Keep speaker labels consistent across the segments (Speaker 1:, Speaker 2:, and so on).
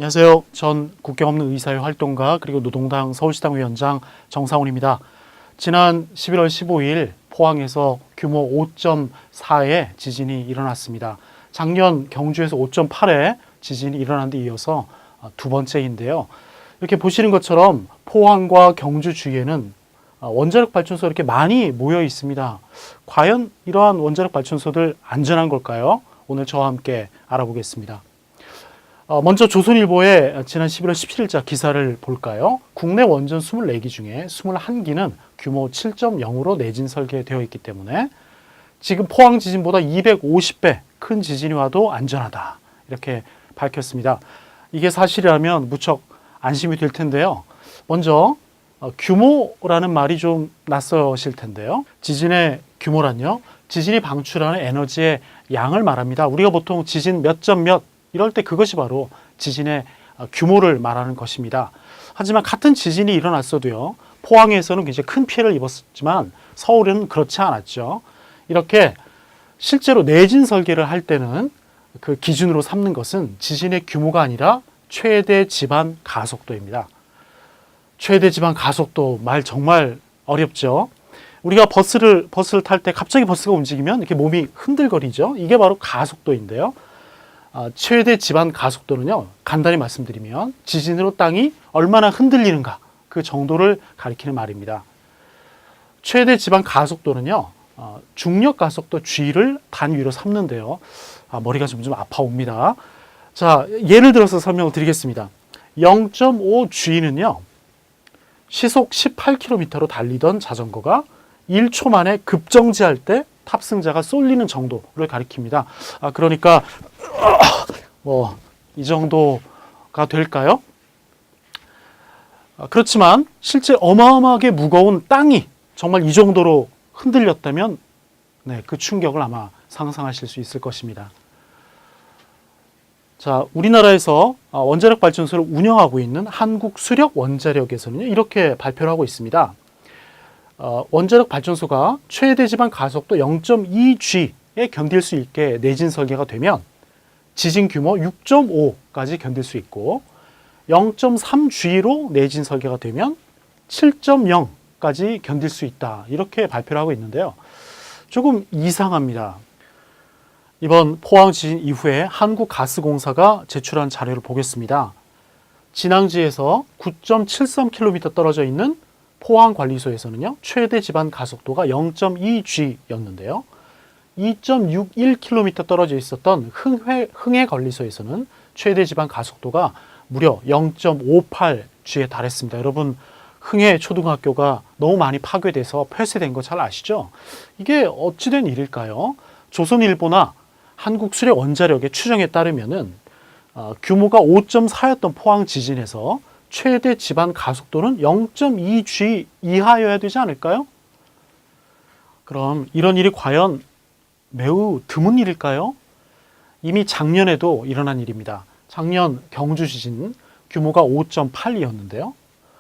Speaker 1: 안녕하세요. 전 국경 없는 의사회 활동가 그리고 노동당 서울시당 위원장 정상훈입니다. 지난 11월 15일 포항에서 규모 5.4의 지진이 일어났습니다. 작년 경주에서 5.8의 지진이 일어난 데 이어서 두 번째인데요. 이렇게 보시는 것처럼 포항과 경주 주위에는 원자력 발전소 이렇게 많이 모여 있습니다. 과연 이러한 원자력 발전소들 안전한 걸까요? 오늘 저와 함께 알아보겠습니다. 먼저 조선일보의 지난 11월 17일자 기사를 볼까요? 국내 원전 24기 중에 21기는 규모 7.0으로 내진 설계되어 있기 때문에 지금 포항 지진보다 250배 큰 지진이 와도 안전하다. 이렇게 밝혔습니다. 이게 사실이라면 무척 안심이 될 텐데요. 먼저 규모라는 말이 좀 낯서실 텐데요. 지진의 규모란요. 지진이 방출하는 에너지의 양을 말합니다. 우리가 보통 지진 몇 점 몇 이럴 때 그것이 바로 지진의 규모를 말하는 것입니다. 하지만 같은 지진이 일어났어도요. 포항에서는 굉장히 큰 피해를 입었지만 서울은 그렇지 않았죠. 이렇게 실제로 내진 설계를 할 때는 그 기준으로 삼는 것은 지진의 규모가 아니라 최대 지반 가속도입니다. 최대 지반 가속도 말 정말 어렵죠. 우리가 버스를 탈 때 갑자기 버스가 움직이면 이렇게 몸이 흔들거리죠. 이게 바로 가속도인데요. 최대 지반 가속도는요, 간단히 말씀드리면 지진으로 땅이 얼마나 흔들리는가 그 정도를 가리키는 말입니다. 최대 지반 가속도는요, 중력 가속도 G를 단위로 삼는데요. 머리가 점점 아파옵니다. 자, 예를 들어서 설명을 드리겠습니다. 0.5G는요, 시속 18km로 달리던 자전거가 1초 만에 급정지할 때 탑승자가 쏠리는 정도를 가리킵니다. 그러니까 이 정도가 될까요? 그렇지만 실제 어마어마하게 무거운 땅이 정말 이 정도로 흔들렸다면 그 충격을 아마 상상하실 수 있을 것입니다. 자, 우리나라에서 원자력 발전소를 운영하고 있는 한국수력원자력에서는 이렇게 발표를 하고 있습니다. 원자력 발전소가 최대 지반 가속도 0.2G에 견딜 수 있게 내진 설계가 되면 지진 규모 6.5까지 견딜 수 있고 0.3G로 내진 설계가 되면 7.0까지 견딜 수 있다. 이렇게 발표를 하고 있는데요. 조금 이상합니다. 이번 포항 지진 이후에 한국가스공사가 제출한 자료를 보겠습니다. 진앙지에서 9.73km 떨어져 있는 포항관리소에서는요, 최대 지반 가속도가 0.2G였는데요. 2.61km 떨어져 있었던 흥해관리소에서는 최대 지반 가속도가 무려 0.58G에 달했습니다. 여러분, 흥해 초등학교가 너무 많이 파괴돼서 폐쇄된 거 잘 아시죠? 이게 어찌된 일일까요? 조선일보나 한국수력원자력의 추정에 따르면은 규모가 5.4였던 포항 지진에서 최대 지반 가속도는 0.2G 이하여야 되지 않을까요? 그럼 이런 일이 과연 매우 드문 일일까요? 이미 작년에도 일어난 일입니다. 작년 경주 지진 규모가 5.8이었는데요.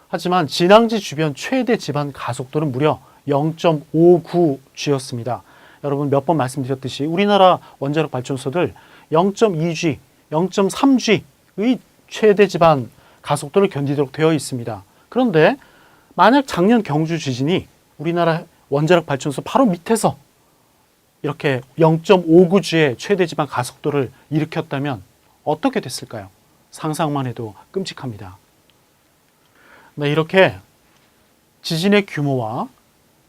Speaker 1: 하지만 진앙지 주변 최대 지반 가속도는 무려 0.59G였습니다. 여러분 몇 번 말씀드렸듯이 우리나라 원자력 발전소들 0.2G, 0.3G의 최대 지반 가속도를 견디도록 되어 있습니다. 그런데 만약 작년 경주 지진이 우리나라 원자력 발전소 바로 밑에서 이렇게 0.59G의 최대 지반 가속도를 일으켰다면 어떻게 됐을까요? 상상만 해도 끔찍합니다. 네, 이렇게 지진의 규모와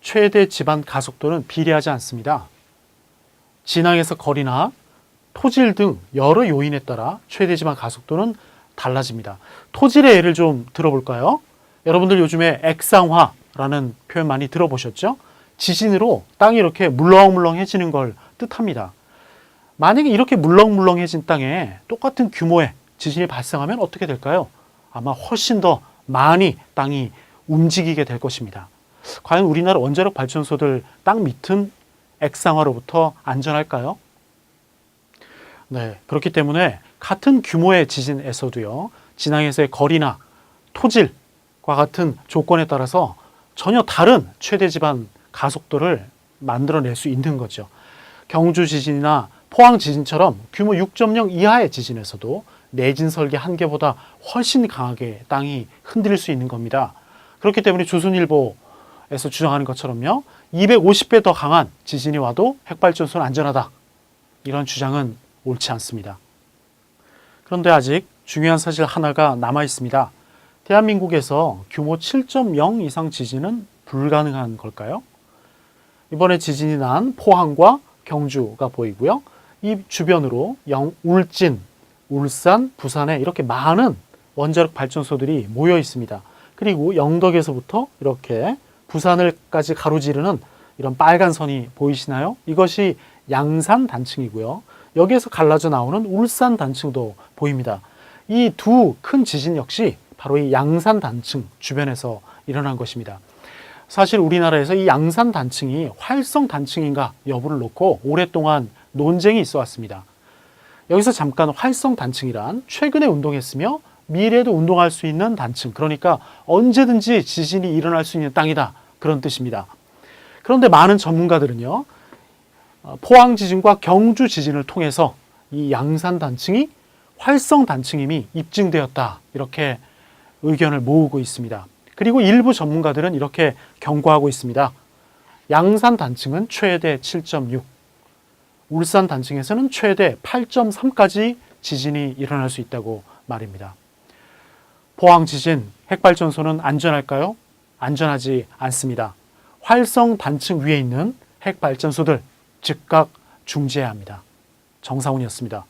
Speaker 1: 최대 지반 가속도는 비례하지 않습니다. 진앙에서 거리나 토질 등 여러 요인에 따라 최대 지반 가속도는 달라집니다. 토질의 예를 좀 들어볼까요? 여러분들 요즘에 액상화라는 표현 많이 들어보셨죠? 지진으로 땅이 이렇게 물렁물렁해지는 걸 뜻합니다. 만약에 이렇게 물렁물렁해진 땅에 똑같은 규모의 지진이 발생하면 어떻게 될까요? 아마 훨씬 더 많이 땅이 움직이게 될 것입니다. 과연 우리나라 원자력 발전소들 땅 밑은 액상화로부터 안전할까요? 네, 그렇기 때문에 같은 규모의 지진에서도요, 진앙에서의 거리나 토질과 같은 조건에 따라서 전혀 다른 최대 지반 가속도를 만들어낼 수 있는 거죠. 경주 지진이나 포항 지진처럼 규모 6.0 이하의 지진에서도 내진 설계 한 개보다 훨씬 강하게 땅이 흔들릴 수 있는 겁니다. 그렇기 때문에 조선일보에서 주장하는 것처럼요, 250배 더 강한 지진이 와도 핵발전소는 안전하다, 이런 주장은 옳지 않습니다. 그런데 아직 중요한 사실 하나가 남아 있습니다. 대한민국에서 규모 7.0 이상 지진은 불가능한 걸까요? 이번에 지진이 난 포항과 경주가 보이고요. 이 주변으로 울진, 울산, 부산에 이렇게 많은 원자력 발전소들이 모여 있습니다. 그리고 영덕에서부터 이렇게 부산을까지 가로지르는 이런 빨간 선이 보이시나요? 이것이 양산 단층이고요. 여기에서 갈라져 나오는 울산 단층도 보입니다. 이 두 큰 지진 역시 바로 이 양산 단층 주변에서 일어난 것입니다. 사실 우리나라에서 이 양산 단층이 활성 단층인가 여부를 놓고 오랫동안 논쟁이 있어 왔습니다. 여기서 잠깐 활성 단층이란 최근에 운동했으며 미래에도 운동할 수 있는 단층, 그러니까 언제든지 지진이 일어날 수 있는 땅이다, 그런 뜻입니다. 그런데 많은 전문가들은요, 포항 지진과 경주 지진을 통해서 이 양산 단층이 활성 단층임이 입증되었다, 이렇게 의견을 모으고 있습니다. 그리고 일부 전문가들은 이렇게 경고하고 있습니다. 양산 단층은 최대 7.6, 울산 단층에서는 최대 8.3까지 지진이 일어날 수 있다고 말입니다. 포항 지진, 핵발전소는 안전할까요? 안전하지 않습니다. 활성 단층 위에 있는 핵발전소들 즉각 중지해야 합니다. 정상훈이었습니다.